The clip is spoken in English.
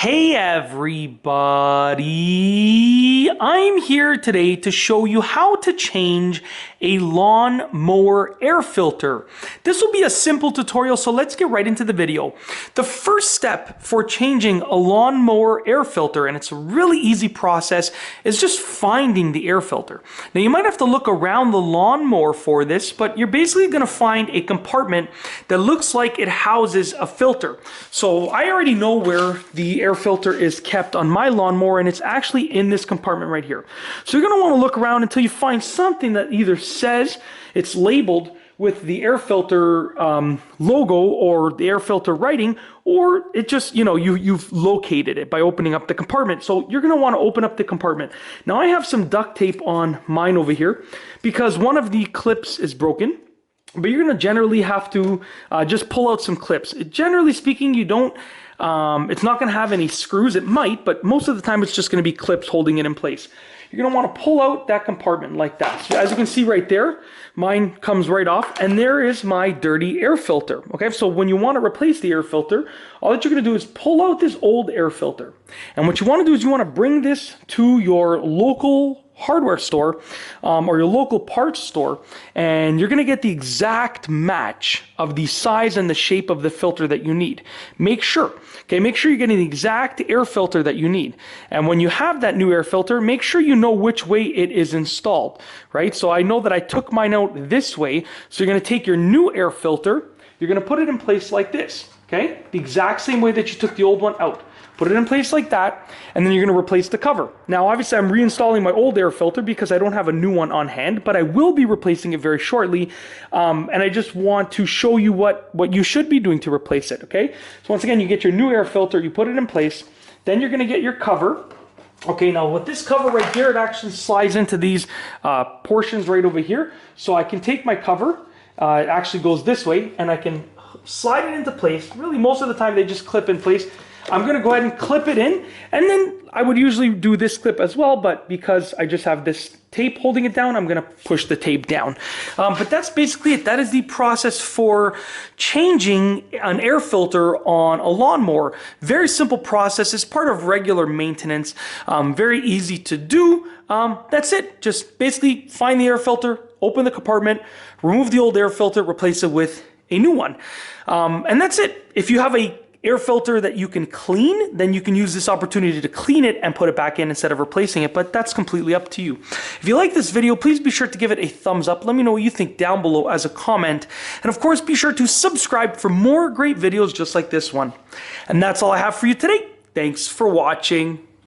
Hey everybody, I'm here today to show you how to change a lawn mower air filter. This will be a simple tutorial, so let's get right into the video. The first step for changing a lawn mower air filter, and it's a really easy process, is just finding the air filter. Now you might have to look around the lawn mower for this, but you're basically going to find a compartment that looks like it houses a filter. So I already know where the air filter is kept on my lawnmower, and it's actually in this compartment right here. So you're going to want to look around until you find something that either says it's labeled with the air filter logo or the air filter writing, or it just, you've located it by opening up the compartment. So you're going to want to open up the compartment. Now I have some duct tape on mine over here because one of the clips is broken. But you're going to generally have to just pull out some clips. Generally speaking, you don't, it's not going to have any screws. It might, but most of the time it's just going to be clips holding it in place. You're going to want to pull out that compartment like that. So as you can see right there, mine comes right off, and there is my dirty air filter. Okay, so when you want to replace the air filter, all that you're going to do is pull out this old air filter. And what you want to do is you want to bring this to your local hardware store or your local parts store, and you're going to get the exact match of the size and the shape of the filter that you need. Make sure you're getting the exact air filter that you need. And when you have that new air filter, make sure you know which way it is installed, right? So I know that I took mine out this way. So you're going to take your new air filter, you're going to put it in place like this, okay? The exact same way that you took the old one out. Put it in place like that, and then you're going to replace the cover. Now, obviously, I'm reinstalling my old air filter because I don't have a new one on hand, but I will be replacing it very shortly, and I just want to show you what you should be doing to replace it, okay? So once again, you get your new air filter, you put it in place, then you're going to get your cover. Okay, now with this cover right here, it actually slides into these portions right over here. So I can take my cover, it actually goes this way, and I can slide it into place. Really, most of the time, they just clip in place. I'm going to go ahead and clip it in, and then I would usually do this clip as well, but because I just have this tape holding it down, I'm going to push the tape down. But that's basically it. That is the process for changing an air filter on a lawnmower. Very simple process. It's part of regular maintenance. Very easy to do. That's it. Just basically find the air filter, open the compartment, remove the old air filter, replace it with a new one. And that's it. If you have a air filter that you can clean, then you can use this opportunity to clean it and put it back in instead of replacing it, but that's completely up to you. If you like this video, please be sure to give it a thumbs up. Let me know what you think down below as a comment. And of course, be sure to subscribe for more great videos just like this one. And that's all I have for you today. Thanks for watching.